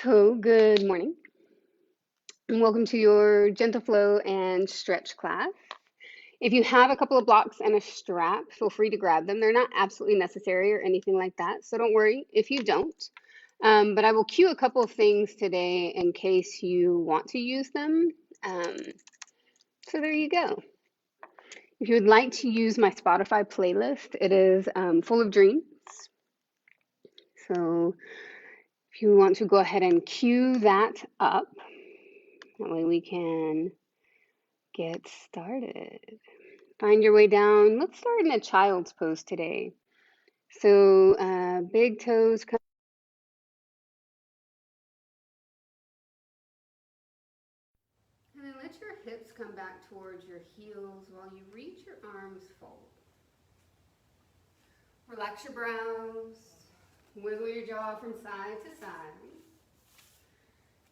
So, good morning, and welcome to your gentle flow and stretch class. If you have a couple of blocks and a strap, feel free to grab them. They're not absolutely necessary or anything like that, so don't worry if you don't. But I will cue a couple of things today in case you want to use them. Um, so, there you go. If you would like to use my Spotify playlist, it is full of dreams. So, if you want to go ahead and cue that up, that way we can get started. Find your way down. Let's start in a child's pose today. So big toes come. And then let your hips come back towards your heels while you reach your arms forward. Relax your brows. Wiggle your jaw from side to side.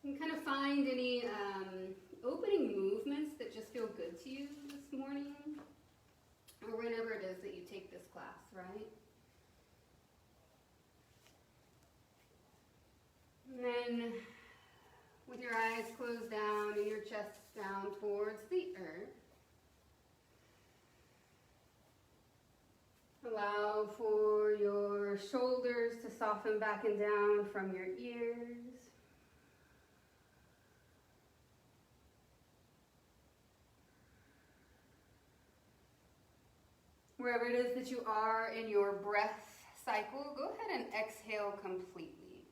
And kind of find any opening movements that just feel good to you this morning or whenever it is that you take this class, right? And then with your eyes closed down and your chest down towards the earth, allow for your shoulders to soften back and down from your ears. Wherever it is that you are in your breath cycle, go ahead and exhale completely.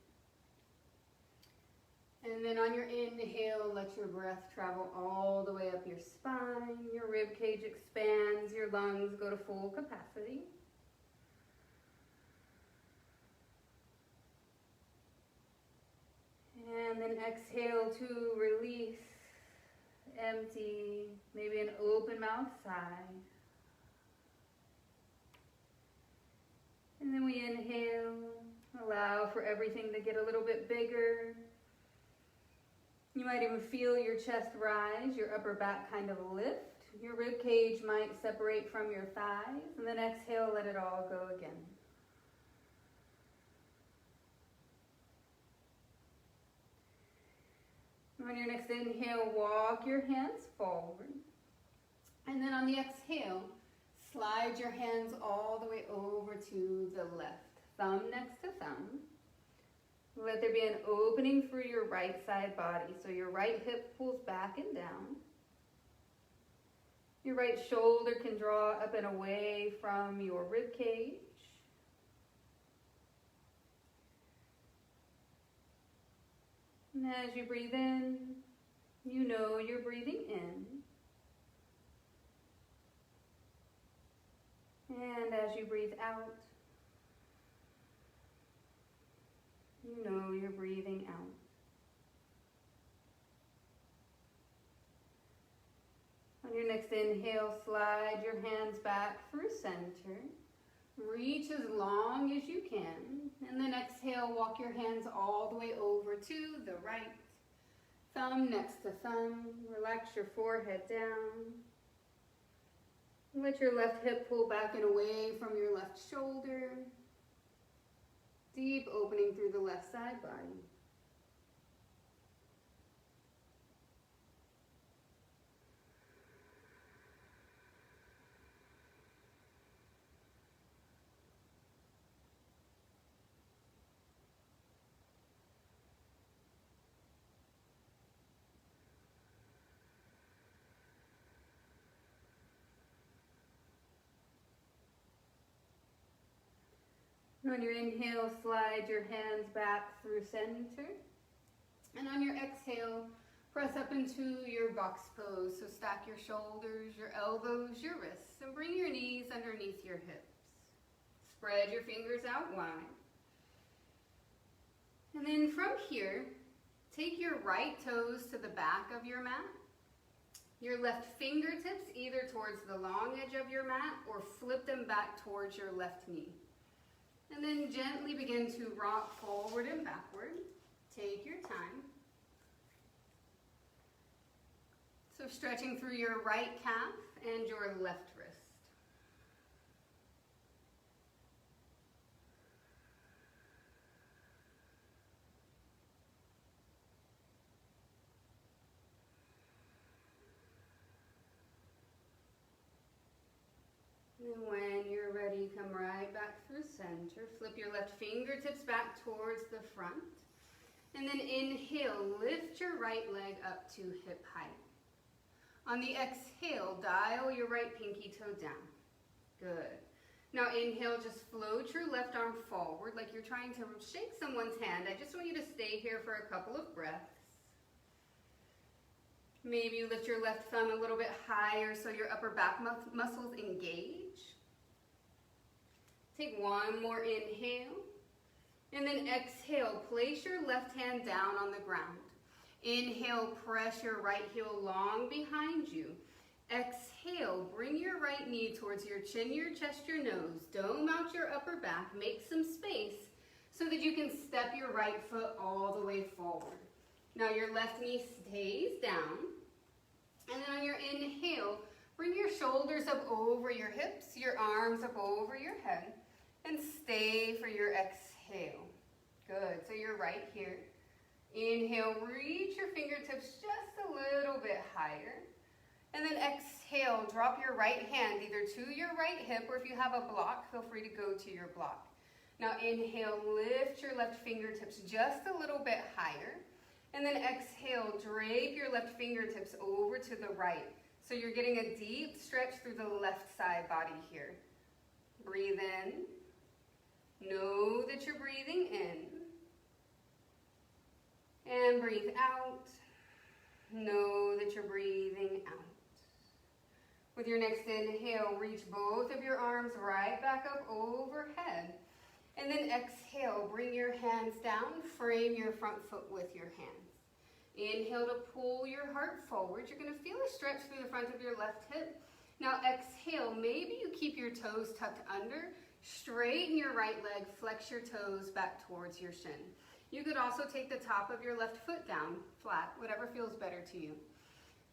And then on your inhale, let your breath travel all the way up your spine. Your rib cage expands, your lungs go to full capacity. And then exhale to release, empty, maybe an open mouth sigh. And then we inhale, allow for everything to get a little bit bigger. You might even feel your chest rise, your upper back kind of lift. Your rib cage might separate from your thighs, and then exhale, let it all go again. On your next inhale, walk your hands forward. And then on the exhale, slide your hands all the way over to the left, thumb next to thumb. Let there be an opening for your right side body. So your right hip pulls back and down. Your right shoulder can draw up and away from your rib cage. And as you breathe in, you know you're breathing in. And as you breathe out, you know you're breathing out. On your next inhale, slide your hands back through center. Reach as long as you can. And then exhale, walk your hands all the way over to the right. Thumb next to thumb. Relax your forehead down. Let your left hip pull back and away from your left shoulder. Deep opening through the left side body. On your inhale, slide your hands back through center. And on your exhale, press up into your box pose. So stack your shoulders, your elbows, your wrists, and bring your knees underneath your hips. Spread your fingers out wide. And then from here, take your right toes to the back of your mat. Your left fingertips either towards the long edge of your mat or flip them back towards your left knee. And then gently begin to rock forward and backward. Take your time. So stretching through your right calf and your left wrist. fingertips back towards the front. And then inhale, lift your right leg up to hip height. On the exhale, dial your right pinky toe down. Good. Now inhale, just float your left arm forward like you're trying to shake someone's hand. I just want you to stay here for a couple of breaths. Maybe you lift your left thumb a little bit higher so your upper back muscles engage. Take one more inhale. And then exhale, place your left hand down on the ground. Inhale, press your right heel long behind you. Exhale, bring your right knee towards your chin, your chest, your nose. Dome out your upper back, make some space so that you can step your right foot all the way forward. Now your left knee stays down. And then on your inhale, bring your shoulders up over your hips, your arms up over your head, and stay for your exhale. Good, so you're right here. Inhale, reach your fingertips just a little bit higher. And then exhale, drop your right hand either to your right hip, or if you have a block, feel free to go to your block. Now inhale, lift your left fingertips just a little bit higher. And then exhale, drape your left fingertips over to the right. So you're getting a deep stretch through the left side body here. Breathe in. Know that you're breathing in. And breathe out. Know that you're breathing out. With your next inhale, reach both of your arms right back up overhead. And then exhale, bring your hands down, frame your front foot with your hands. Inhale to pull your heart forward. You're going to feel a stretch through the front of your left hip. Now exhale, maybe you keep your toes tucked under. Straighten your right leg, flex your toes back towards your shin. You could also take the top of your left foot down, flat, whatever feels better to you.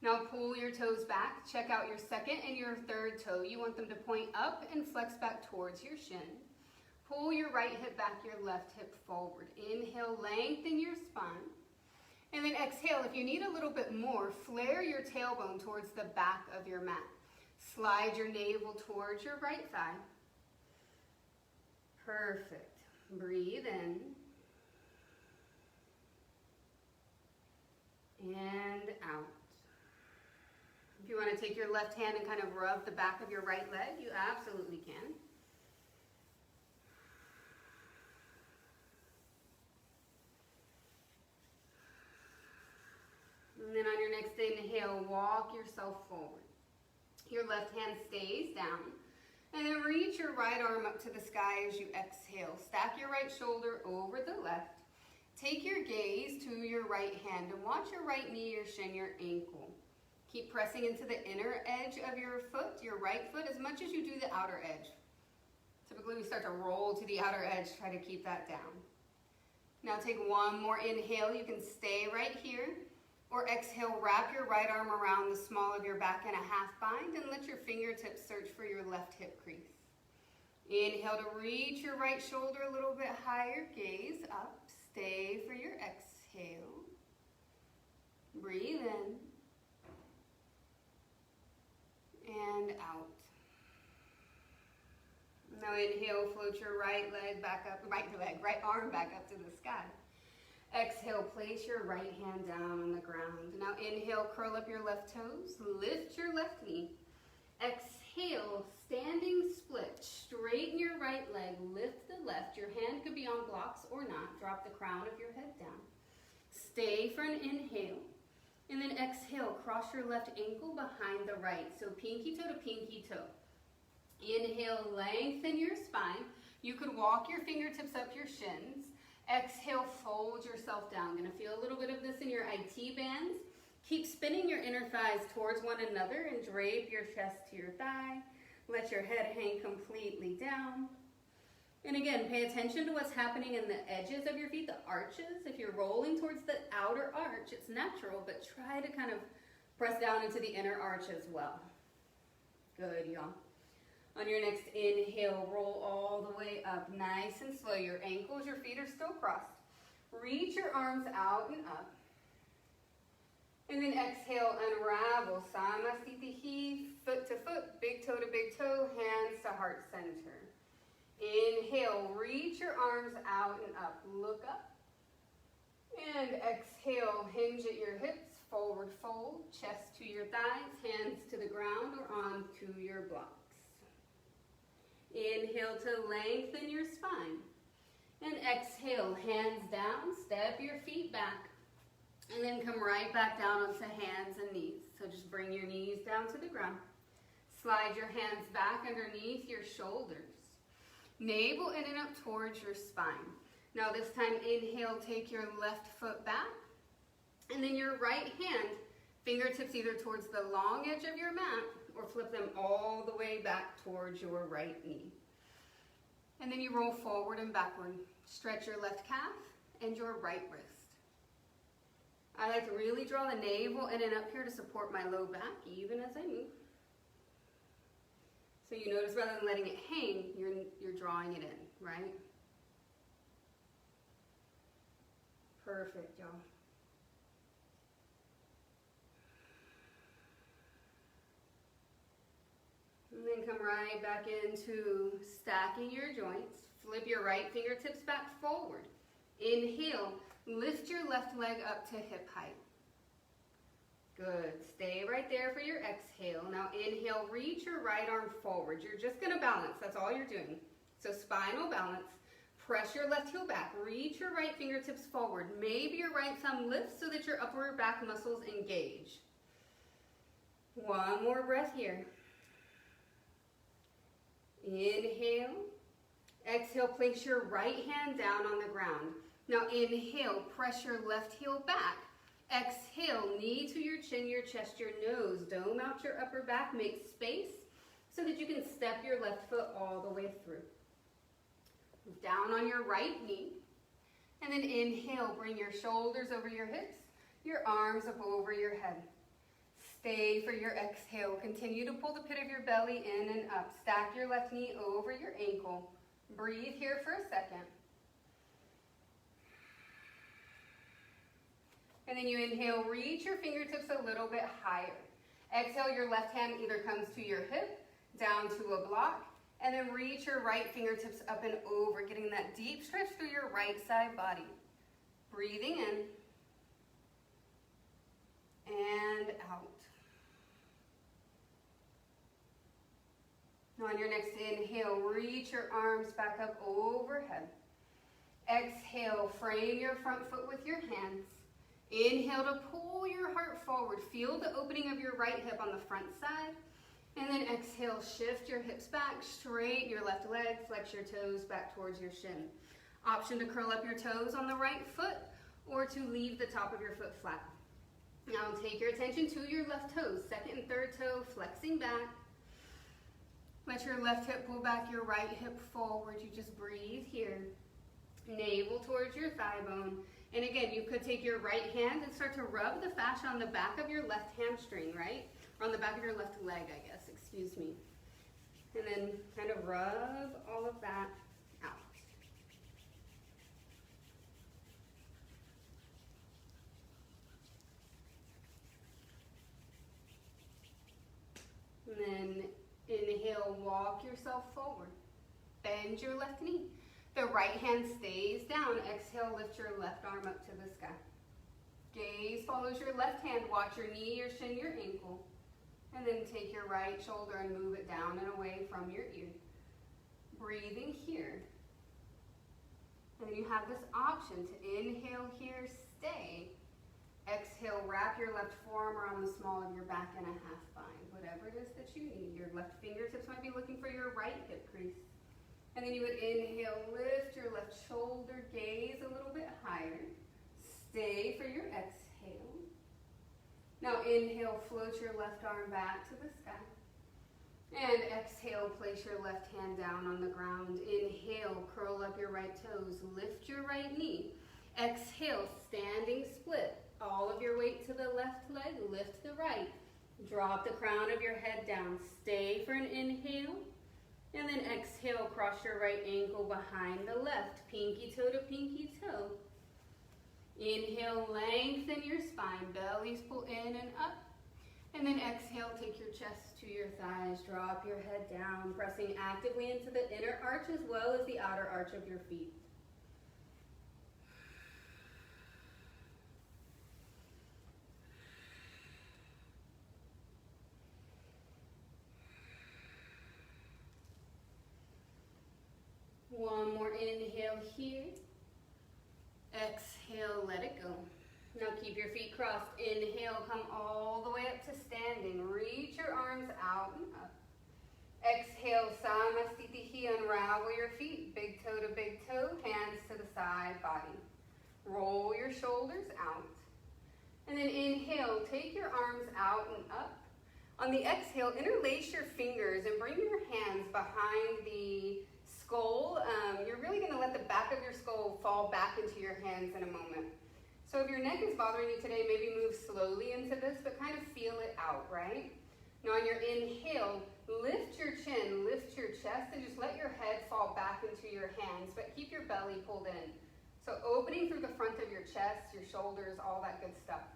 Now pull your toes back, check out your second and your third toe. You want them to point up and flex back towards your shin. Pull your right hip back, your left hip forward. Inhale, lengthen your spine. And then exhale, if you need a little bit more, flare your tailbone towards the back of your mat. Slide your navel towards your right thigh. Perfect. Breathe in. And out. If you want to take your left hand and kind of rub the back of your right leg, you absolutely can. And then on your next inhale, walk yourself forward. Your left hand stays down. And then reach your right arm up to the sky as you exhale. Stack your right shoulder over the left. Take your gaze to your right hand and watch your right knee, your shin, your ankle. Keep pressing into the inner edge of your foot, your right foot, as much as you do the outer edge. Typically we start to roll to the outer edge, try to keep that down. Now take one more inhale. You can stay right here. Or exhale, wrap your right arm around the small of your back in a half bind and let your fingertips search for your left hip crease. Inhale to reach your right shoulder a little bit higher, gaze up, stay for your exhale. Breathe in and out. Now inhale, float your right arm back up to the sky. Exhale, place your right hand down on the ground. Now inhale, curl up your left toes, lift your left knee. Exhale, standing split, straighten your right leg, lift the left. Your hand could be on blocks or not. Drop the crown of your head down. Stay for an inhale. And then exhale, cross your left ankle behind the right. So pinky toe to pinky toe. Inhale, lengthen your spine. You could walk your fingertips up your shins. Exhale, fold yourself down. Gonna feel a little bit of this in your IT bands. Keep spinning your inner thighs towards one another and drape your chest to your thigh. Let your head hang completely down. And again, pay attention to what's happening in the edges of your feet, the arches. If you're rolling towards the outer arch, it's natural, but try to kind of press down into the inner arch as well. Good, y'all. On your next inhale, roll all the way up, nice and slow. Your ankles, your feet are still crossed. Reach your arms out and up. And then exhale, unravel. Samasthiti, foot to foot, big toe to big toe, hands to heart center. Inhale, reach your arms out and up. Look up. And exhale, hinge at your hips, forward fold, chest to your thighs, hands to the ground or onto your blocks. Inhale to lengthen your spine. And exhale, hands down, step your feet back. And then come right back down onto hands and knees. So just bring your knees down to the ground. Slide your hands back underneath your shoulders. Navel in and up towards your spine. Now this time, inhale, take your left foot back. And then your right hand, fingertips either towards the long edge of your mat or flip them all the way back towards your right knee. And then you roll forward and backward. Stretch your left calf and your right wrist. I like to really draw the navel in and up here to support my low back even as I move. So you notice rather than letting it hang, you're drawing it in, right? Perfect, y'all. And then come right back into stacking your joints. Flip your right fingertips back forward. Inhale, lift your left leg up to hip height. Good. Stay right there for your exhale. Now inhale, reach your right arm forward. You're just going to balance. That's all you're doing. So spinal balance. Press your left heel back. Reach your right fingertips forward. Maybe your right thumb lifts so that your upper back muscles engage. One more breath here. Inhale. Exhale, place your right hand down on the ground. Now inhale, press your left heel back. Exhale, knee to your chin, your chest, your nose. Dome out your upper back, make space so that you can step your left foot all the way through. Down on your right knee. And then inhale, bring your shoulders over your hips, your arms up over your head. Stay for your exhale. Continue to pull the pit of your belly in and up. Stack your left knee over your ankle. Breathe here for a second. And then you inhale, reach your fingertips a little bit higher. Exhale, your left hand either comes to your hip, down to a block, and then reach your right fingertips up and over, getting that deep stretch through your right side body. Breathing in and out. Now on your next inhale, reach your arms back up overhead. Exhale, frame your front foot with your hands. Inhale to pull your heart forward. Feel the opening of your right hip on the front side. And then exhale, shift your hips back, straighten your left leg, flex your toes back towards your shin. Option to curl up your toes on the right foot or to leave the top of your foot flat. Now take your attention to your left toes, second and third toe flexing back. Let your left hip pull back, your right hip forward. You just breathe here. Navel towards your thigh bone. And again, you could take your right hand and start to rub the fascia on the back of your left hamstring, right? Or on the back of your left leg, I guess, excuse me. And then kind of rub all of that out. And then inhale, walk yourself forward. Bend your left knee. The right hand stays down. Exhale, lift your left arm up to the sky. Gaze follows your left hand. Watch your knee, your shin, your ankle. And then take your right shoulder and move it down and away from your ear. Breathing here. And then you have this option to inhale here, stay. Exhale, wrap your left forearm around the small of your back and a half bind. Whatever it is that you need. Your left fingertips might be looking for your right hip crease. And then you would inhale, lift your left shoulder, gaze a little bit higher. Stay for your exhale. Now inhale, float your left arm back to the sky. And exhale, place your left hand down on the ground. Inhale, curl up your right toes, lift your right knee. Exhale, standing split. All of your weight to the left leg, lift the right. Drop the crown of your head down. Stay for an inhale. And then exhale, cross your right ankle behind the left, pinky toe to pinky toe. Inhale, lengthen your spine, bellies pull in and up. And then exhale, take your chest to your thighs, drop your head down, pressing actively into the inner arch as well as the outer arch of your feet. One more inhale here. Exhale, let it go. Now keep your feet crossed. Inhale, come all the way up to standing. Reach your arms out and up. Exhale, Samastitihi, unravel your feet. Big toe to big toe, hands to the side body. Roll your shoulders out. And then inhale, take your arms out and up. On the exhale, interlace your fingers and bring your hands behind the skull. You're really going to let the back of your skull fall back into your hands in a moment. So if your neck is bothering you today, maybe move slowly into this, but kind of feel it out, right? Now on your inhale, lift your chin, lift your chest, and just let your head fall back into your hands, but keep your belly pulled in. So opening through the front of your chest, your shoulders, all that good stuff.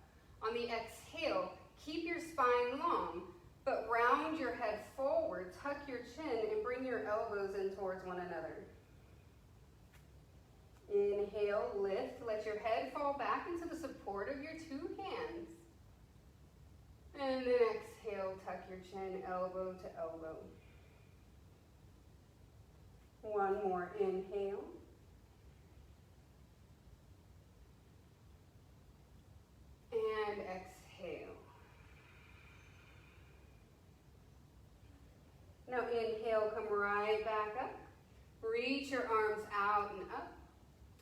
On the exhale, keep your spine long, but round your head forward, tuck your chin, and bring your elbows in towards one another. Inhale, lift, let your head fall back into the support of your two hands. And then exhale, tuck your chin, elbow to elbow. One more inhale. And exhale. Now inhale, come right back up. Reach your arms out and up.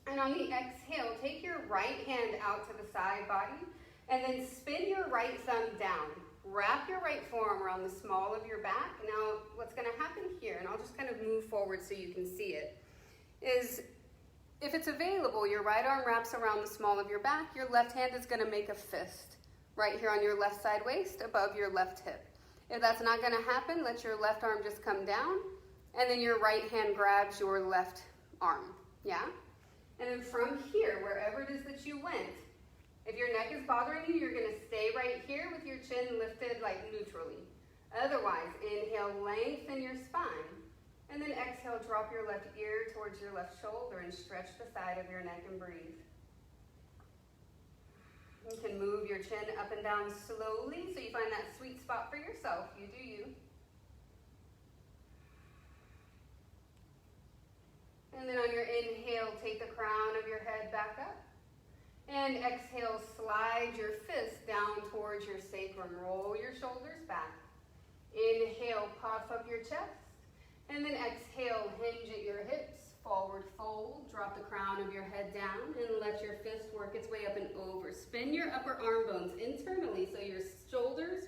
And on the exhale, take your right hand out to the side body and then spin your right thumb down. Wrap your right forearm around the small of your back. Now, what's going to happen here, and I'll just kind of move forward so you can see it, is if it's available, your right arm wraps around the small of your back. Your left hand is going to make a fist right here on your left side waist above your left hip. If that's not going to happen, let your left arm just come down, and then your right hand grabs your left arm. Yeah? And then from here, wherever it is that you went, if your neck is bothering you, you're going to stay right here with your chin lifted like neutrally. Otherwise, inhale, lengthen your spine. And then exhale, drop your left ear towards your left shoulder and stretch the side of your neck and breathe. You can move your chin up and down slowly so you find that sweet spot for yourself. You do you. And then on your inhale, take the crown of your head back up. And exhale, slide your fist down towards your sacrum. Roll your shoulders back. Inhale, puff up your chest. And then exhale, hinge at your hips. Forward fold, drop the crown of your head down and let your fist work its way up and over. Spin your upper arm bones internally so your shoulders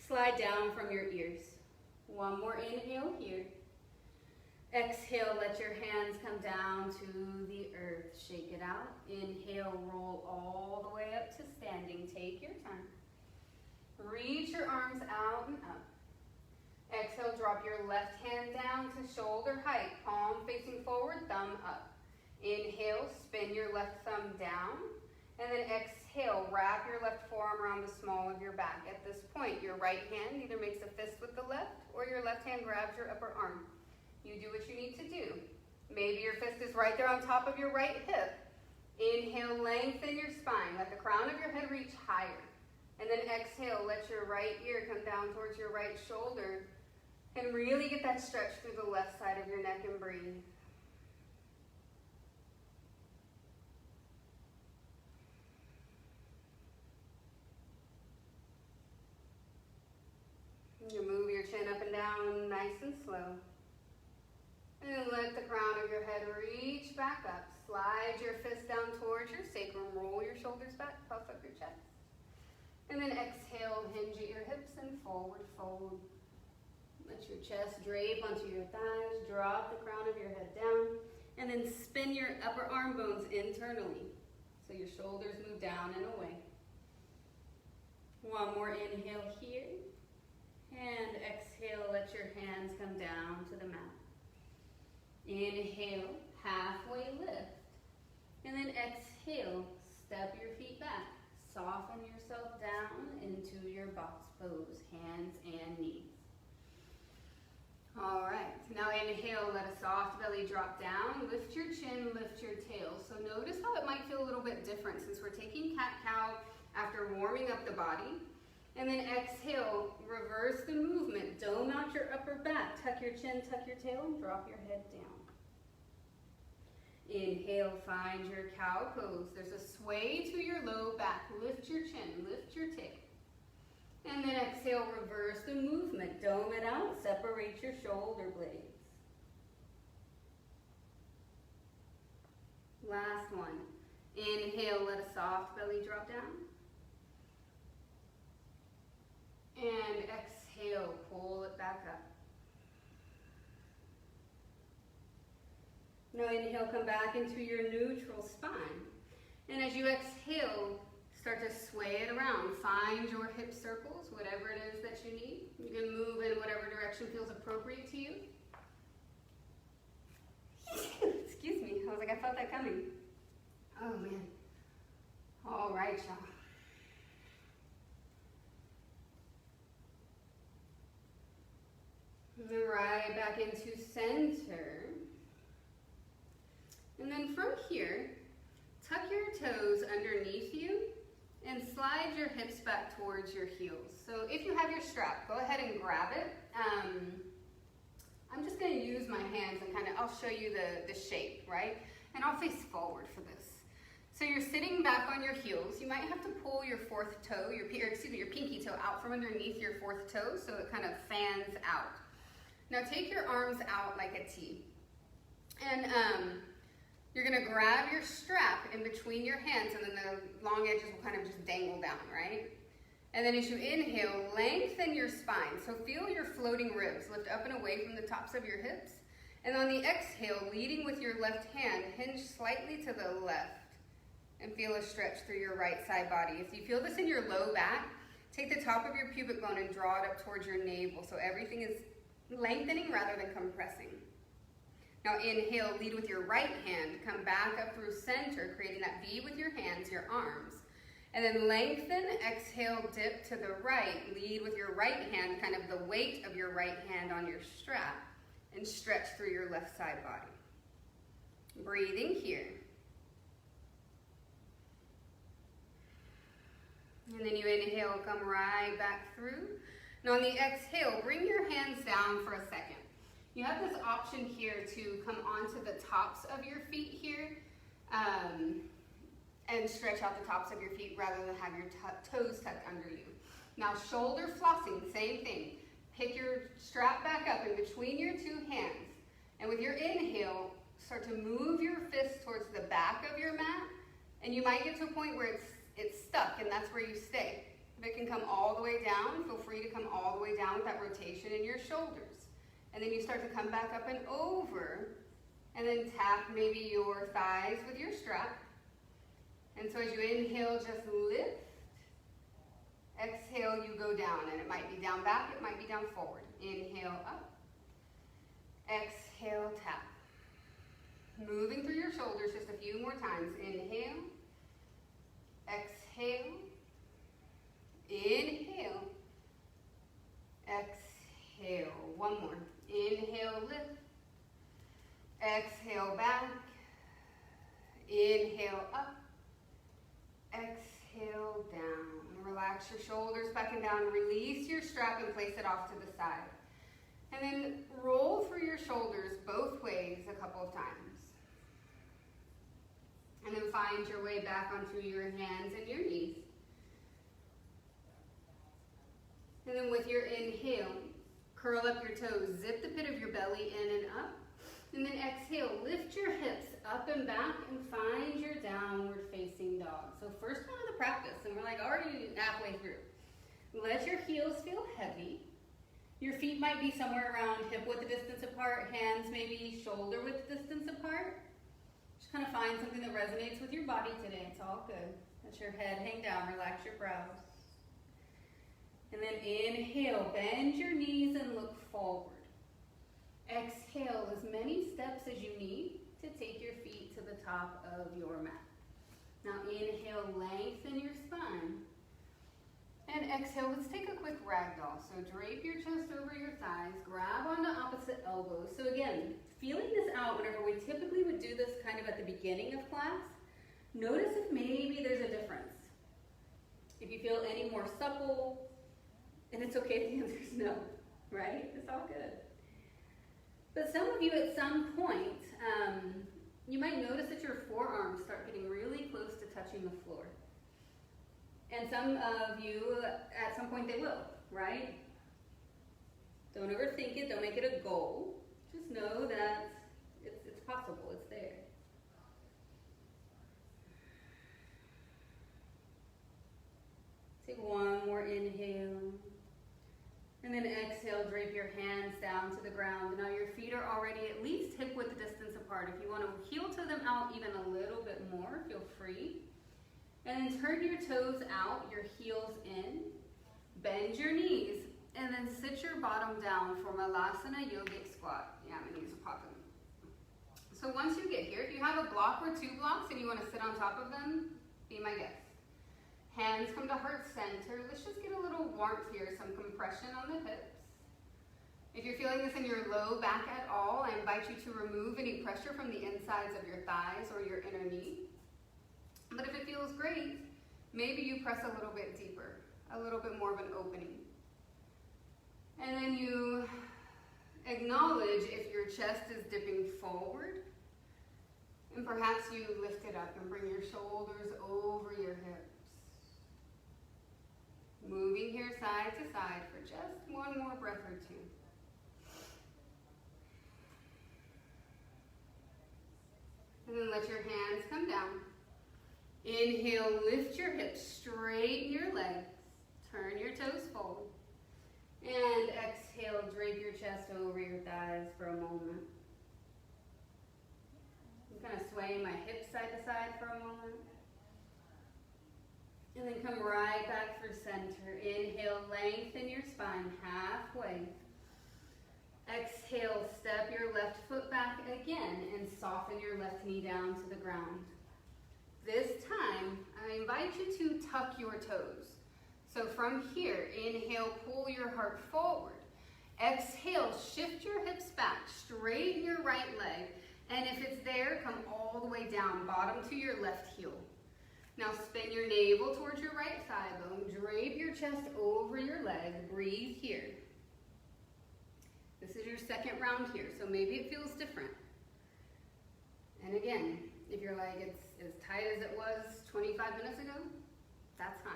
slide down from your ears. One more inhale here. Exhale, let your hands come down to the earth. Shake it out. Inhale, roll all the way up to standing. Take your time. Reach your arms out and up. Exhale, drop your left hand down to shoulder height. Palm facing forward, thumb up. Inhale, spin your left thumb down. And then exhale, wrap your left forearm around the small of your back. At this point, your right hand either makes a fist with the left or your left hand grabs your upper arm. You do what you need to do. Maybe your fist is right there on top of your right hip. Inhale, lengthen your spine. Let the crown of your head reach higher. And then exhale, let your right ear come down towards your right shoulder. And really get that stretch through the left side of your neck and breathe. You move your chin up and down nice and slow. And let the crown of your head reach back up. Slide your fist down towards your sacrum. Roll your shoulders back, puff up your chest. And then exhale, hinge at your hips and forward fold. Let your chest drape onto your thighs. Drop the crown of your head down. And then spin your upper arm bones internally. So your shoulders move down and away. One more inhale here. And exhale, let your hands come down to the mat. Inhale, halfway lift. And then exhale, step your feet back. Soften yourself down into into your box pose, hands and knees. All right, now inhale, let a soft belly drop down, lift your chin, lift your tail. So notice how it might feel a little bit different since we're taking cat-cow after warming up the body. And then exhale, reverse the movement, dome out your upper back, tuck your chin, tuck your tail, and drop your head down. Inhale, find your cow pose. There's a sway to your low back, lift your chin, lift your tail. And then exhale, reverse the movement. Dome it out, separate your shoulder blades. Last one. Inhale, let a soft belly drop down. And exhale, pull it back up. Now inhale, come back into your neutral spine. And as you exhale, start to sway it around. Find your hip circles, whatever it is that you need. You can move in whatever direction feels appropriate to you. Excuse me, I was like, I felt that coming. Oh man. All right, y'all. And then right back into center. And then from here, tuck your toes underneath you and slide your hips back towards your heels. So if you have your strap, go ahead and grab it. I'm just going to use my hands and I'll show you the shape, right? And I'll face forward for this. So you're sitting back on your heels. You might have to pull your fourth toe, your pinky toe out from underneath your fourth toe so it kind of fans out. Now take your arms out like a T. And you're going to grab your strap in between your hands, and then the long edges will kind of just dangle down, right? And then as you inhale, lengthen your spine. So feel your floating ribs lift up and away from the tops of your hips. And on the exhale, leading with your left hand, hinge slightly to the left and feel a stretch through your right side body. If you feel this in your low back, take the top of your pubic bone and draw it up towards your navel so everything is lengthening rather than compressing. Now inhale, lead with your right hand, come back up through center, creating that V with your hands, your arms. And then lengthen, exhale, dip to the right, lead with your right hand, kind of the weight of your right hand on your strap, and stretch through your left side body. Breathing here. And then you inhale, come right back through. Now on the exhale, bring your hands down for a second. You have this option here to come onto the tops of your feet here and stretch out the tops of your feet rather than have your toes tucked under you. Now shoulder flossing, same thing. Pick your strap back up in between your two hands. And with your inhale, start to move your fists towards the back of your mat. And you might get to a point where it's stuck and that's where you stay. If it can come all the way down, feel free to come all the way down with that rotation in your shoulders. And then you start to come back up and over, and then tap maybe your thighs with your strap. And so as you inhale, just lift. Exhale, you go down, and it might be down back, it might be down forward. Inhale, up. Exhale, tap. Moving through your shoulders just a few more times. Inhale. Exhale. Inhale. Exhale. One more. Inhale, lift. Exhale, back. Inhale, up. Exhale, down. And relax your shoulders back and down. Release your strap and place it off to the side. And then roll through your shoulders both ways a couple of times. And then find your way back onto your hands and your knees. And then with your inhale, curl up your toes, zip the pit of your belly in and up. And then exhale, lift your hips up and back and find your downward facing dog. So first one of the practice, and we're like already halfway through. Let your heels feel heavy. Your feet might be somewhere around hip width distance apart, hands maybe shoulder width distance apart. Just kind of find something that resonates with your body today. It's all good. Let your head hang down, relax your brows. And then inhale, bend your knees and look forward. Exhale as many steps as you need to take your feet to the top of your mat. Now inhale, lengthen your spine. And exhale, let's take a quick ragdoll. So drape your chest over your thighs, grab onto opposite elbows. So again, feeling this out whenever we typically would do this kind of at the beginning of class, notice if maybe there's a difference. If you feel any more supple, and it's okay if the answer is no, right? It's all good. But some of you at some point, you might notice that your forearms start getting really close to touching the floor. And some of you, at some point they will, right? Don't overthink it, don't make it a goal. Just know that it's possible, it's there. Take one more inhale. And then exhale, drape your hands down to the ground. Now your feet are already at least hip width distance apart. If you want to heel toe them out even a little bit more, feel free. And then turn your toes out, your heels in. Bend your knees, and then sit your bottom down for Malasana Yogic Squat. Yeah, my knees are popping. So once you get here, if you have a block or 2 blocks and you want to sit on top of them, be my guest. Hands come to heart center. Let's just get a little warmth here, some compression on the hips. If you're feeling this in your low back at all, I invite you to remove any pressure from the insides of your thighs or your inner knee. But if it feels great, maybe you press a little bit deeper, a little bit more of an opening. And then you acknowledge if your chest is dipping forward, and perhaps you lift it up and bring your shoulders over your hips. Moving here side to side for just one more breath or 2. And then let your hands come down. Inhale, lift your hips, straighten your legs, turn your toes forward. And exhale, drape your chest over your thighs for a moment. I'm kind of swaying my hips side to side for a moment. And then come right back through center. Inhale, lengthen your spine halfway. Exhale, step your left foot back again and soften your left knee down to the ground. This time, I invite you to tuck your toes. So from here, inhale, pull your heart forward. Exhale, shift your hips back, straighten your right leg, and if it's there, come all the way down, bottom to your left heel. Now spin your navel towards your right thigh bone, drape your chest over your leg, breathe here. This is your second round here, so maybe it feels different. And again, if you're like, it's as tight as it was 25 minutes ago, that's fine.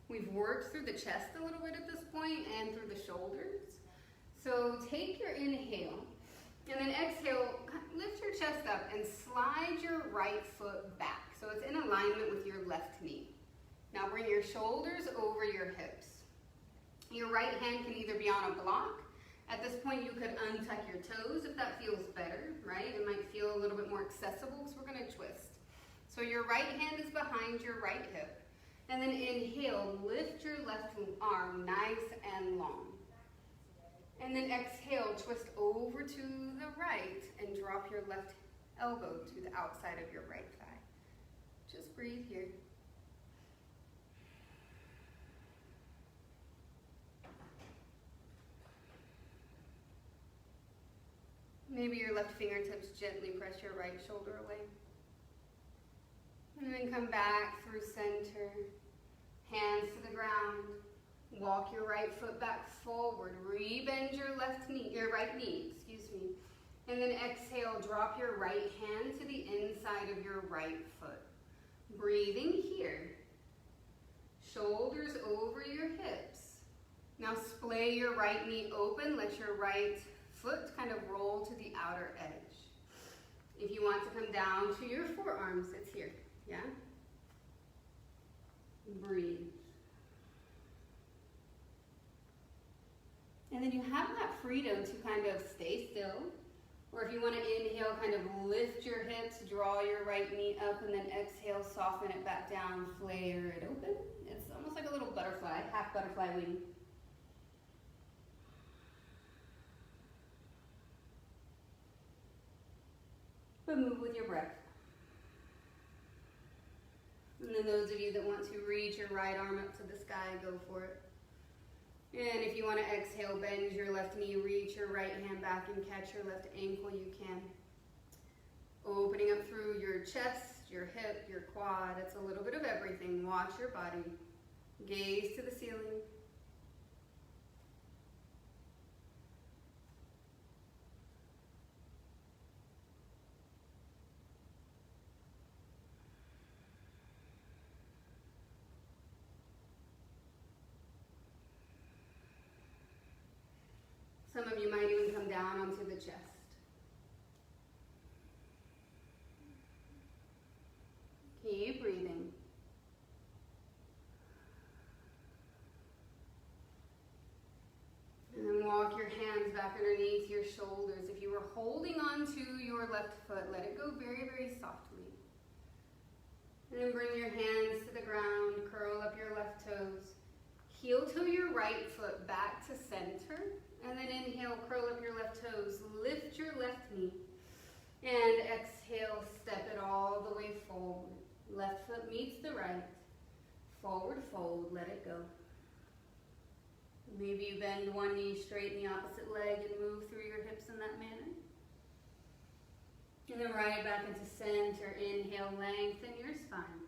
We've worked through the chest a little bit at this point and through the shoulders. So take your inhale and then exhale, lift your chest up and slide your right foot back. So it's in alignment with your left knee. Now bring your shoulders over your hips. Your right hand can either be on a block. At this point, you could untuck your toes if that feels better, right? It might feel a little bit more accessible because we're going to twist. So your right hand is behind your right hip. And then inhale, lift your left arm nice and long. And then exhale, twist over to the right and drop your left elbow to the outside of your right thigh. Just breathe here. Maybe your left fingertips gently press your right shoulder away. And then come back through center, hands to the ground. Walk your right foot back forward. Rebend your right knee, And then exhale, drop your right hand to the inside of your right foot. Breathing here. Shoulders over your hips. Now splay your right knee open. Let your right foot kind of roll to the outer edge. If you want to come down to your forearms, it's here, yeah? Breathe. And then you have that freedom to kind of stay still, or if you want to inhale, kind of lift your hips, draw your right knee up, and then exhale, soften it back down, flare it open. It's almost like a little butterfly, half butterfly wing. But move with your breath. And those of you that want to reach your right arm up to the sky, go for it. And if you want to exhale, bend your left knee, reach your right hand back and catch your left ankle, you can. Opening up through your chest, your hip, your quad. It's a little bit of everything. Watch your body. Gaze to the ceiling. Some of you might even come down onto the chest. Keep breathing. And then walk your hands back underneath your shoulders. If you were holding on to your left foot, let it go very, very softly. And then bring your hands to the ground, curl up your left toes. Heel toe your right foot back to center. And then inhale, curl up your left toes, lift your left knee. And exhale, step it all the way forward. Left foot meets the right. Forward fold, let it go. Maybe you bend one knee, straighten the opposite leg, and move through your hips in that manner. And then right back into center. Inhale, lengthen your spine.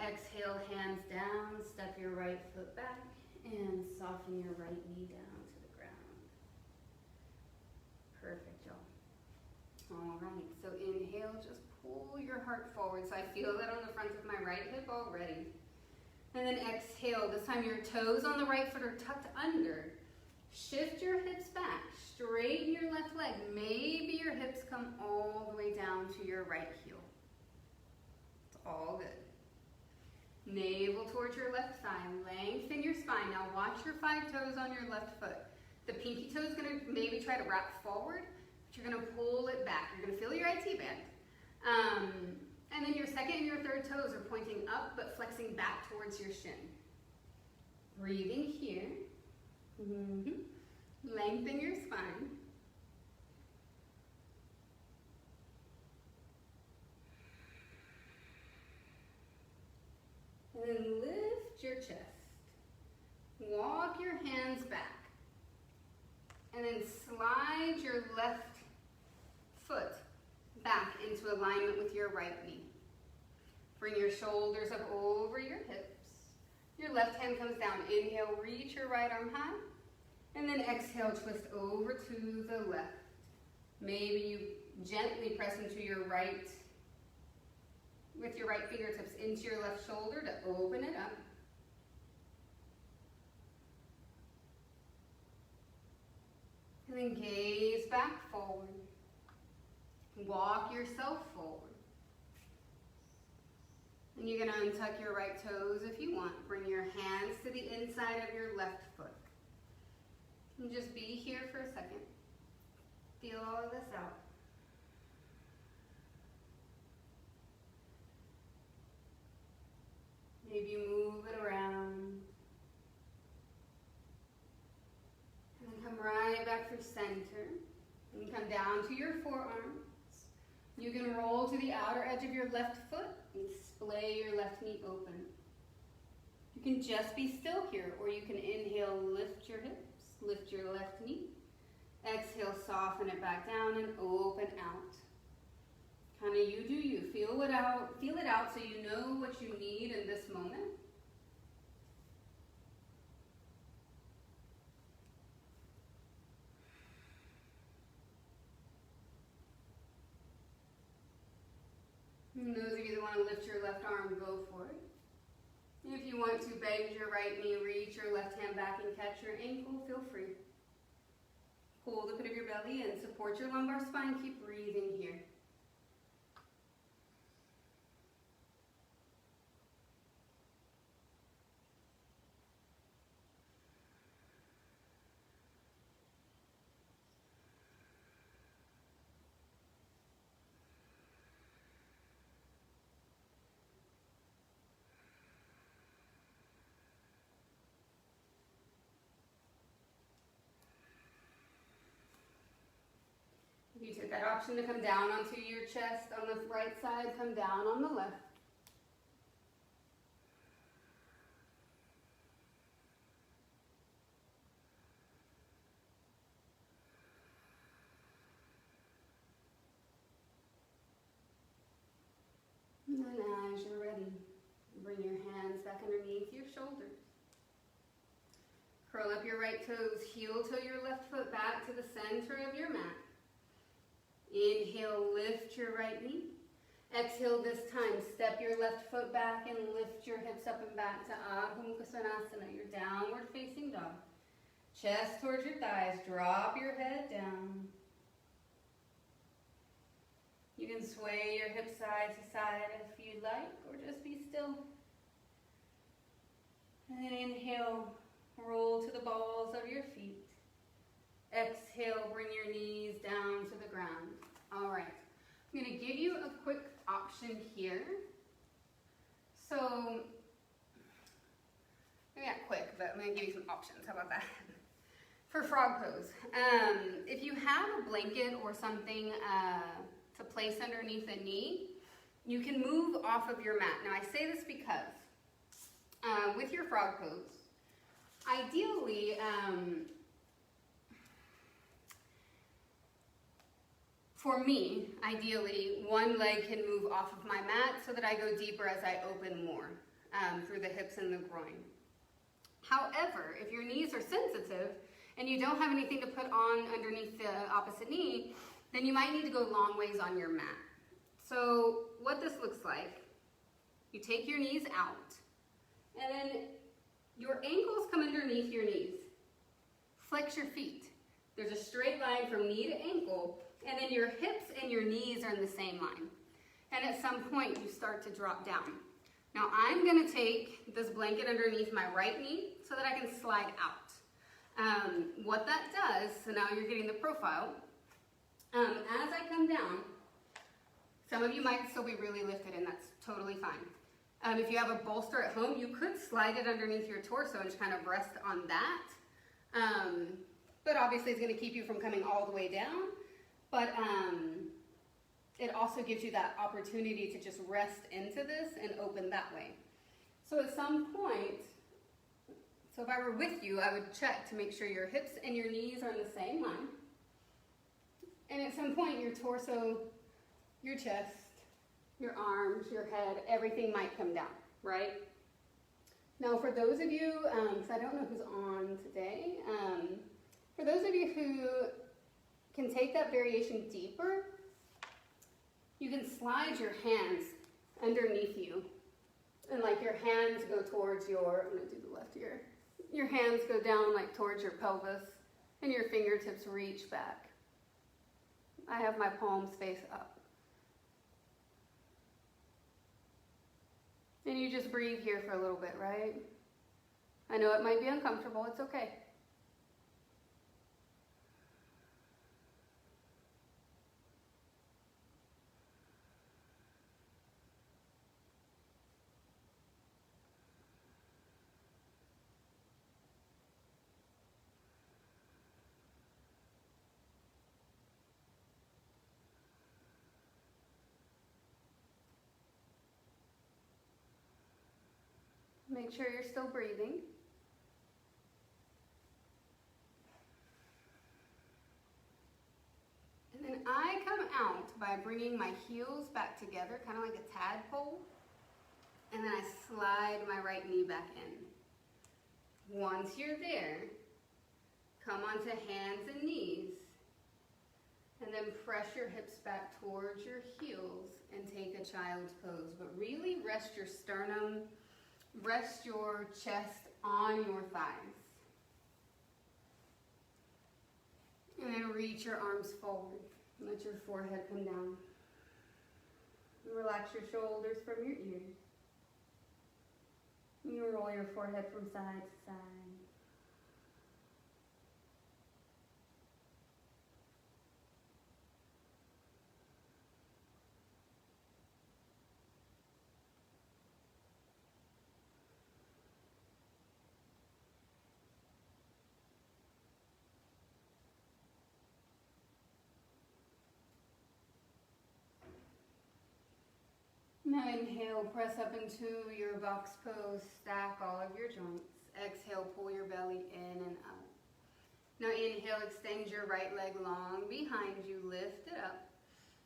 Exhale, hands down, step your right foot back, and soften your right knee down to the ground. Perfect, y'all. All right, so inhale, just pull your heart forward. So I feel that on the front of my right hip already. And then exhale, this time your toes on the right foot are tucked under. Shift your hips back, straighten your left leg. Maybe your hips come all the way down to your right heel. It's all good. Navel towards your left thigh, lengthen your spine. Now watch your 5 toes on your left foot. The pinky toe is gonna maybe try to wrap forward, but you're gonna pull it back. You're gonna feel your IT band. And then your second and your third toes are pointing up, but flexing back towards your shin. Breathing here. Lengthen your spine. And then lift your chest. Walk your hands back. And then slide your left foot back into alignment with your right knee. Bring your shoulders up over your hips. Your left hand comes down. Inhale, reach your right arm high. And then exhale, twist over to the left. Maybe you gently press into your right, with your right fingertips into your left shoulder to open it up. And then gaze back forward. Walk yourself forward. And you're going to untuck your right toes if you want. Bring your hands to the inside of your left foot. And just be here for a second. Feel all of this out. Maybe you move it around. And then come right back through center. And come down to your forearms. You can roll to the outer edge of your left foot and splay your left knee open. You can just be still here, or you can inhale, lift your hips, lift your left knee. Exhale, soften it back down and open out. Kind of you do you. Feel it out so you know what you need in this moment. And those of you that want to lift your left arm, go for it. If you want to bend your right knee, reach your left hand back and catch your ankle, feel free. Pull the pit of your belly in, support your lumbar spine, keep breathing here. You took that option to come down onto your chest on the right side, come down on the left. Bring your hands back underneath your shoulders. Curl up your right toes, heel toe your left foot back to the center of your mat. Inhale, lift your right knee. Exhale this time, step your left foot back and lift your hips up and back to Adho Mukha Svanasana, your downward facing dog. Chest towards your thighs, drop your head down. You can sway your hips side to side if you'd like, or just be still. And then inhale, roll to the balls of your feet. Exhale, bring your knees down to the ground. All right, I'm going to give you a quick option here. So, maybe not quick, but I'm going to give you some options. How about that? For frog pose, if you have a blanket or something to place underneath the knee, you can move off of your mat. Now I say this because with your frog pose, ideally, for me, ideally, one leg can move off of my mat so that I go deeper as I open more through the hips and the groin. However, if your knees are sensitive and you don't have anything to put on underneath the opposite knee, then you might need to go long ways on your mat. So what this looks like, you take your knees out, and then your ankles come underneath your knees. Flex your feet. There's a straight line from knee to ankle, and then your hips and your knees are in the same line. And at some point, you start to drop down. Now I'm gonna take this blanket underneath my right knee so that I can slide out. What that does, so now you're getting the profile, as I come down, some of you might still be really lifted, and that's totally fine. If you have a bolster at home, you could slide it underneath your torso and just kind of rest on that. But obviously it's gonna keep you from coming all the way down. But it also gives you that opportunity to just rest into this and open that way. So at some point, so if I were with you, I would check to make sure your hips and your knees are in the same line. And at some point, your torso, your chest, your arms, your head, everything might come down, right? Now for those of you, because I don't know who's on today, for those of you who can take that variation deeper, you can slide your hands underneath you. And like your hands go towards your, I'm gonna do the left ear. Your hands go down like towards your pelvis and your fingertips reach back. I have my palms face up. And you just breathe here for a little bit, right? I know it might be uncomfortable, it's okay. Make sure you're still breathing. And then I come out by bringing my heels back together, kind of like a tadpole. And then I slide my right knee back in. Once you're there, come onto hands and knees. And then press your hips back towards your heels and take a child's pose. But really rest your sternum, rest your chest on your thighs. And then reach your arms forward. Let your forehead come down. Relax your shoulders from your ears. You roll your forehead from side to side. Now inhale, press up into your box pose, stack all of your joints. Exhale, pull your belly in and up. Now inhale, extend your right leg long behind you, lift it up.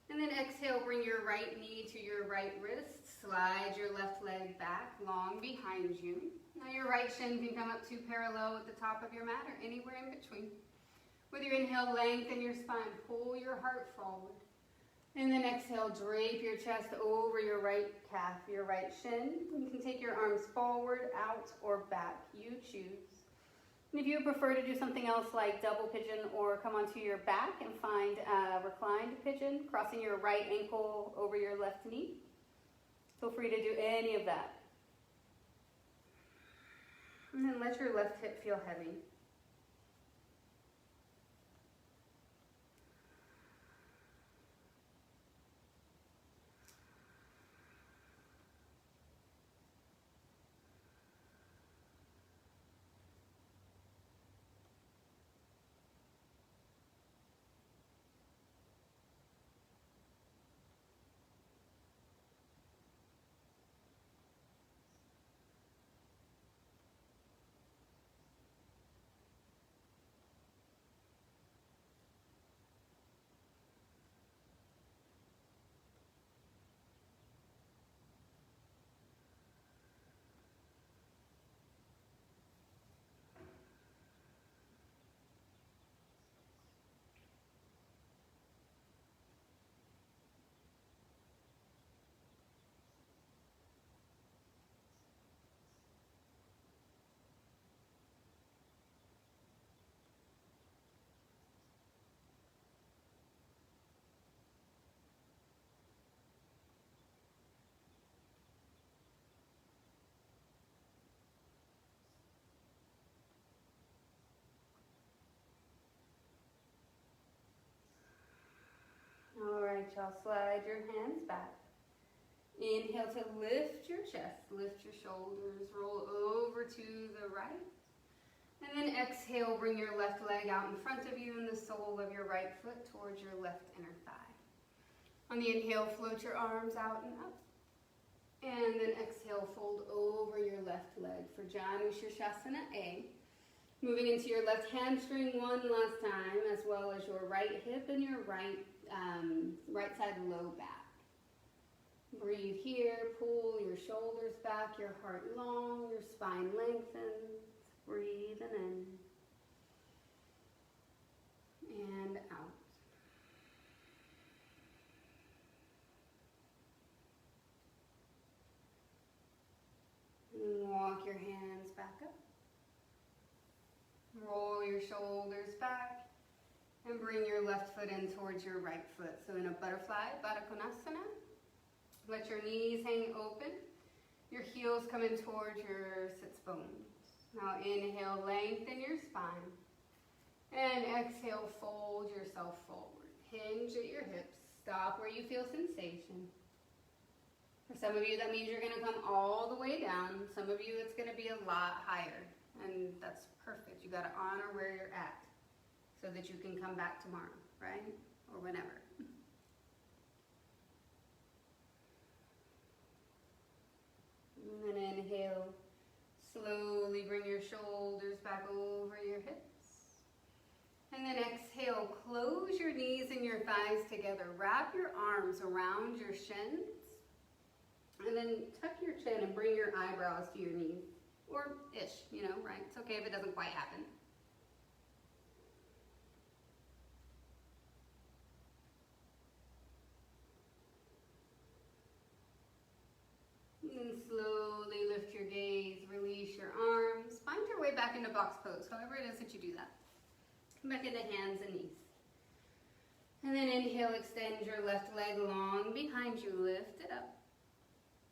And then exhale, bring your right knee to your right wrist. Slide your left leg back, long behind you. Now your right shin can come up to parallel with the top of your mat or anywhere in between. With your inhale, lengthen your spine. Pull your heart forward. And then exhale, drape your chest over your right calf, your right shin. You can take your arms forward, out, or back. You choose. And if you prefer to do something else like double pigeon or come onto your back and find a reclined pigeon, crossing your right ankle over your left knee, feel free to do any of that. And then let your left hip feel heavy. All right, y'all, slide your hands back. Inhale to lift your chest, lift your shoulders, roll over to the right. And then exhale, bring your left leg out in front of you and the sole of your right foot towards your left inner thigh. On the inhale, float your arms out and up. And then exhale, fold over your left leg for Janu Shirshasana A. Moving into your left hamstring one last time, as well as your right hip and your right side low back. Breathe here, pull your shoulders back, your heart long, your spine lengthens. Breathe in and out. And walk your hands back up. Roll your shoulders back and bring your left foot in towards your right foot. So in a butterfly, Baddha Konasana, let your knees hang open. Your heels come in towards your sits bones. Now inhale, lengthen your spine. And exhale, fold yourself forward. Hinge at your hips. Stop where you feel sensation. For some of you, that means you're going to come all the way down. Some of you, it's going to be a lot higher. And that's perfect. You got to honor where you're at so that you can come back tomorrow, right? Or whenever. And then inhale. Slowly bring your shoulders back over your hips. And then exhale, close your knees and your thighs together. Wrap your arms around your shins. And then tuck your chin and bring your eyebrows to your knees. Or ish, you know, right? It's okay if it doesn't quite happen. And then slowly lift your gaze, release your arms. Find your way back into box pose, however it is that you do that. Come back into hands and knees. And then inhale, extend your left leg long behind you, lift it up.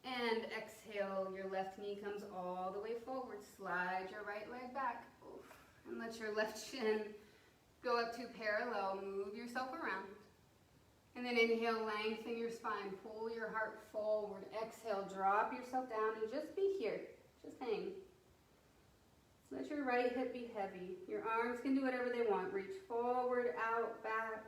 And exhale, your left knee comes all the way forward. Slide your right leg back. And let your left shin go up to parallel. Move yourself around. And then inhale, lengthen your spine. Pull your heart forward. Exhale, drop yourself down and just be here. Just hang. Let your right hip be heavy. Your arms can do whatever they want. Reach forward, out, back.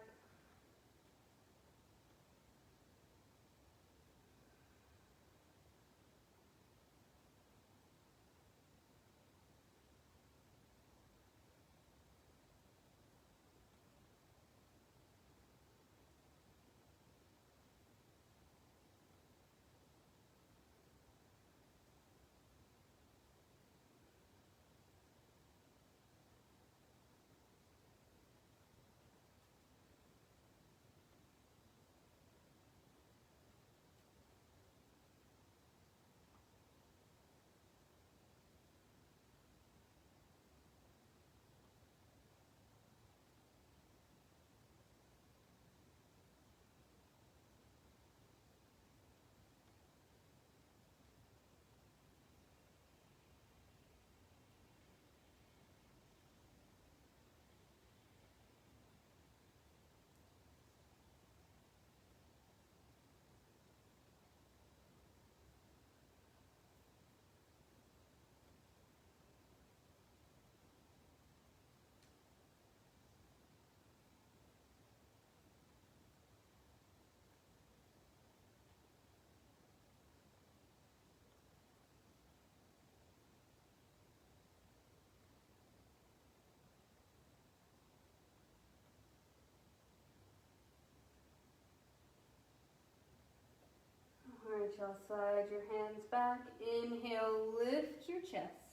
Let y'all slide your hands back. Inhale, lift your chest.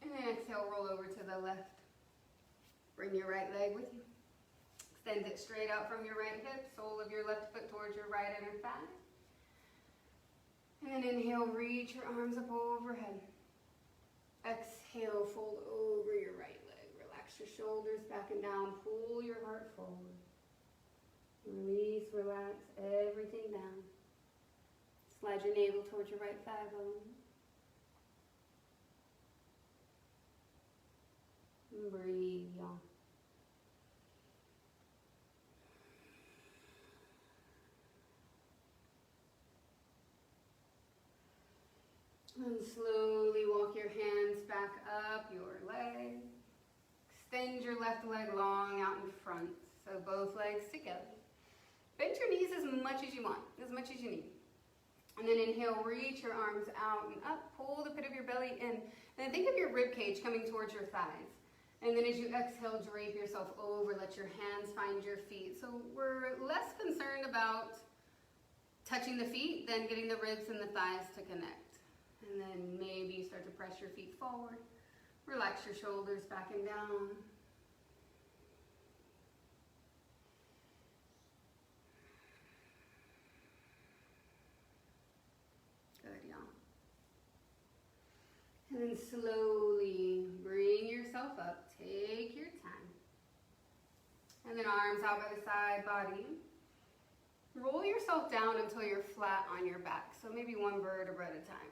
And then exhale, roll over to the left. Bring your right leg with you. Extend it straight out from your right hip, sole of your left foot towards your right inner thigh. And then inhale, reach your arms up overhead. Exhale, fold over your right leg. Relax your shoulders back and down. Pull your heart forward. Release, relax everything down. Slide your navel towards your right thigh bone. And breathe, y'all. And slowly walk your hands back up your leg. Extend your left leg long out in front, so both legs together. Bend your knees as much as you want, as much as you need. And then inhale, reach your arms out and up, pull the pit of your belly in. And then think of your rib cage coming towards your thighs. And then as you exhale, drape yourself over, let your hands find your feet. So we're less concerned about touching the feet than getting the ribs and the thighs to connect. And then maybe you start to press your feet forward. Relax your shoulders back and down. Good, y'all. And then slowly bring yourself up. Take your time. And then arms out by the side body. Roll yourself down until you're flat on your back. So maybe one vertebra at a time.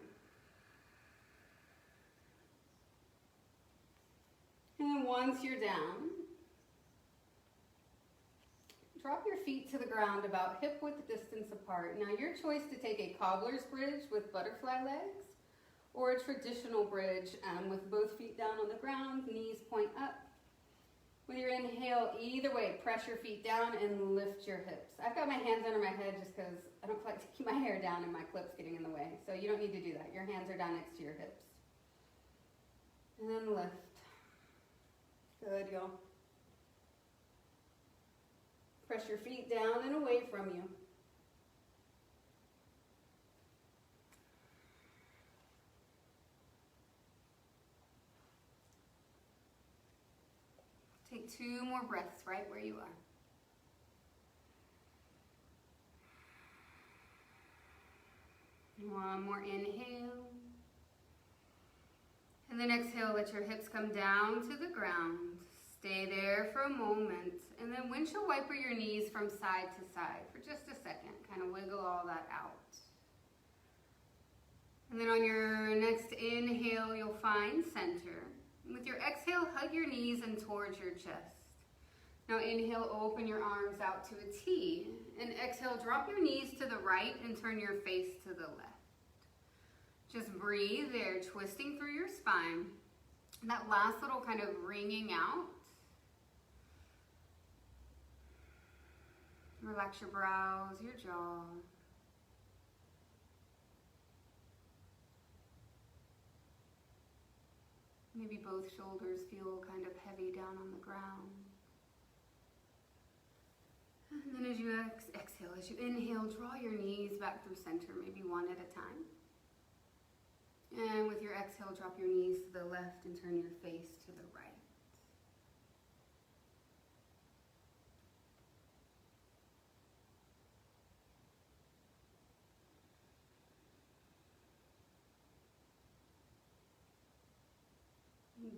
And then once you're down, drop your feet to the ground about hip-width distance apart. Now your choice to take a cobbler's bridge with butterfly legs or a traditional bridge with both feet down on the ground, knees point up. With your inhale, either way, press your feet down and lift your hips. I've got my hands under my head just because I don't like to keep my hair down and my clip's getting in the way. So you don't need to do that. Your hands are down next to your hips. And then lift. Good, y'all. Press your feet down and away from you. Take 2 more breaths right where you are. One more inhale. And then exhale, let your hips come down to the ground. Stay there for a moment. And then windshield wiper your knees from side to side for just a second. Kind of wiggle all that out. And then on your next inhale, you'll find center. With your exhale, hug your knees in towards your chest. Now inhale, open your arms out to a T. And exhale, drop your knees to the right and turn your face to the left. Just breathe there, twisting through your spine. That last little kind of wringing out. Relax your brows, your jaw. Maybe both shoulders feel kind of heavy down on the ground. And then as you exhale, as you inhale, draw your knees back through center, maybe one at a time. And with your exhale, drop your knees to the left and turn your face to the right.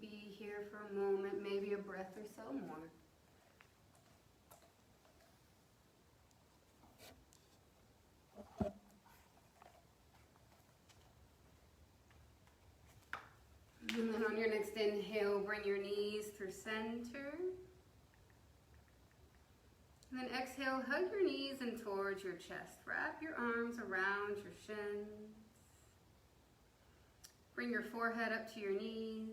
Be here for a moment, maybe a breath or so more. And then on your next inhale, bring your knees through center. And then exhale, hug your knees in towards your chest. Wrap your arms around your shins. Bring your forehead up to your knees.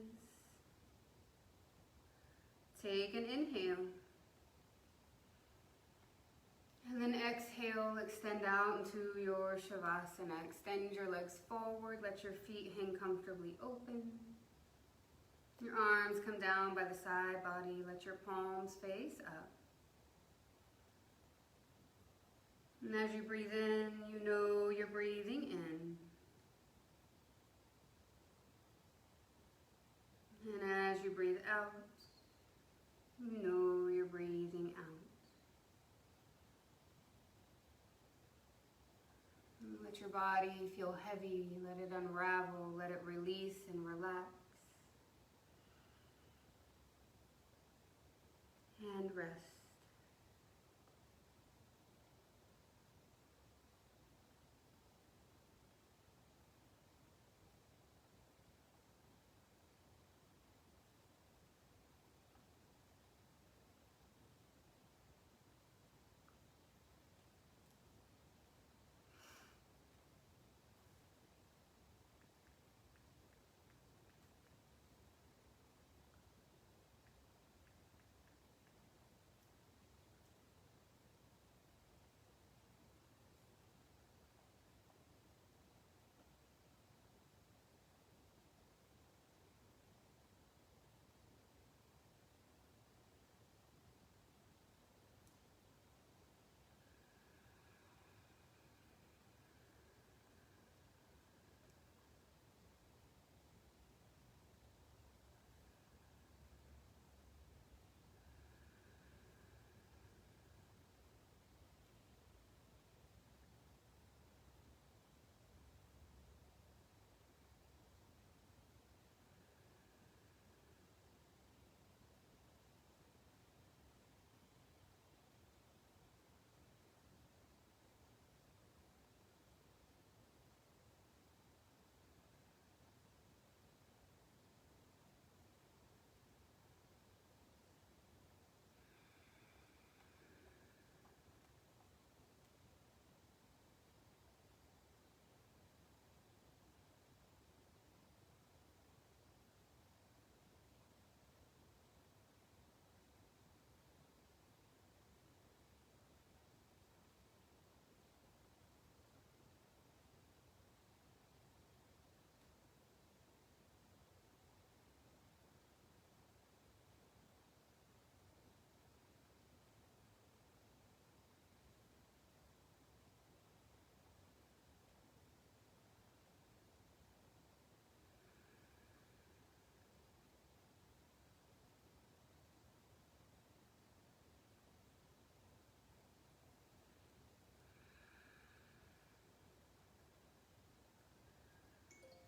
Take an inhale. And then exhale, extend out into your Shavasana. Extend your legs forward, let your feet hang comfortably open. Your arms come down by the side body, let your palms face up. And as you breathe in, you know you're breathing in. And as you breathe out, you know you're breathing out. And let your body feel heavy, let it unravel, let it release and relax. And rest.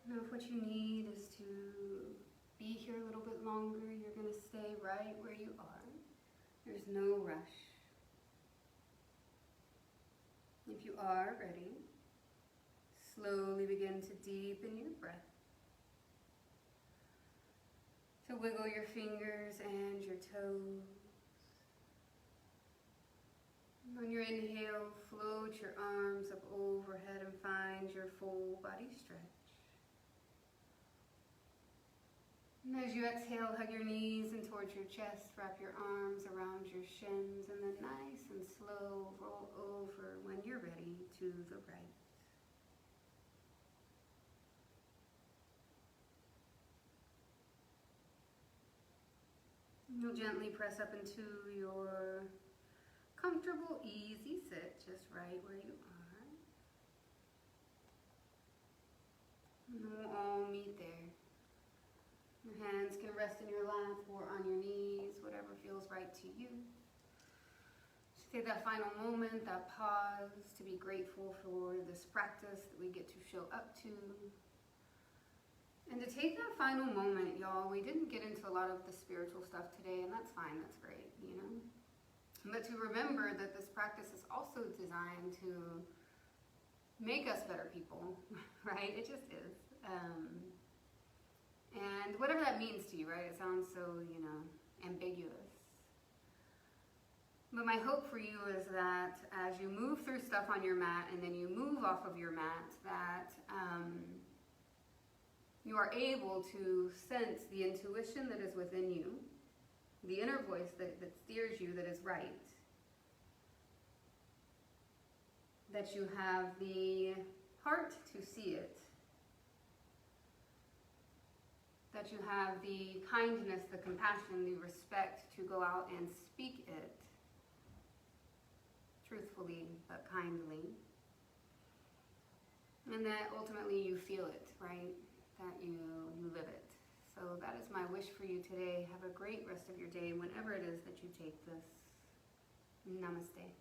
Now if what you need is to be here a little bit longer, you're going to stay right where you are. There's no rush. If you are ready, slowly begin to deepen your breath. So wiggle your fingers and your toes. On your inhale, float your arms up overhead and find your full body stretch. And as you exhale, hug your knees in towards your chest, wrap your arms around your shins, and then nice and slow, roll over when you're ready to the right. You'll gently press up into your comfortable, easy sit, just right where you are. And we'll all meet there. Your hands can rest in your lap or on your knees, whatever feels right to you. Just take that final moment, that pause, to be grateful for this practice that we get to show up to. And to take that final moment, y'all, we didn't get into a lot of the spiritual stuff today, and that's fine, that's great, you know? But to remember that this practice is also designed to make us better people, right? It just is. And whatever that means to you, right? It sounds so, you know, ambiguous. But my hope for you is that as you move through stuff on your mat and then you move off of your mat, that you are able to sense the intuition that is within you, the inner voice that steers you that is right, that you have the heart to see it, that you have the kindness, the compassion, the respect to go out and speak it. truthfully but kindly, and that ultimately you feel it, right? That you live it. So that is my wish for you today. Have a great rest of your day whenever it is that you take this. Namaste.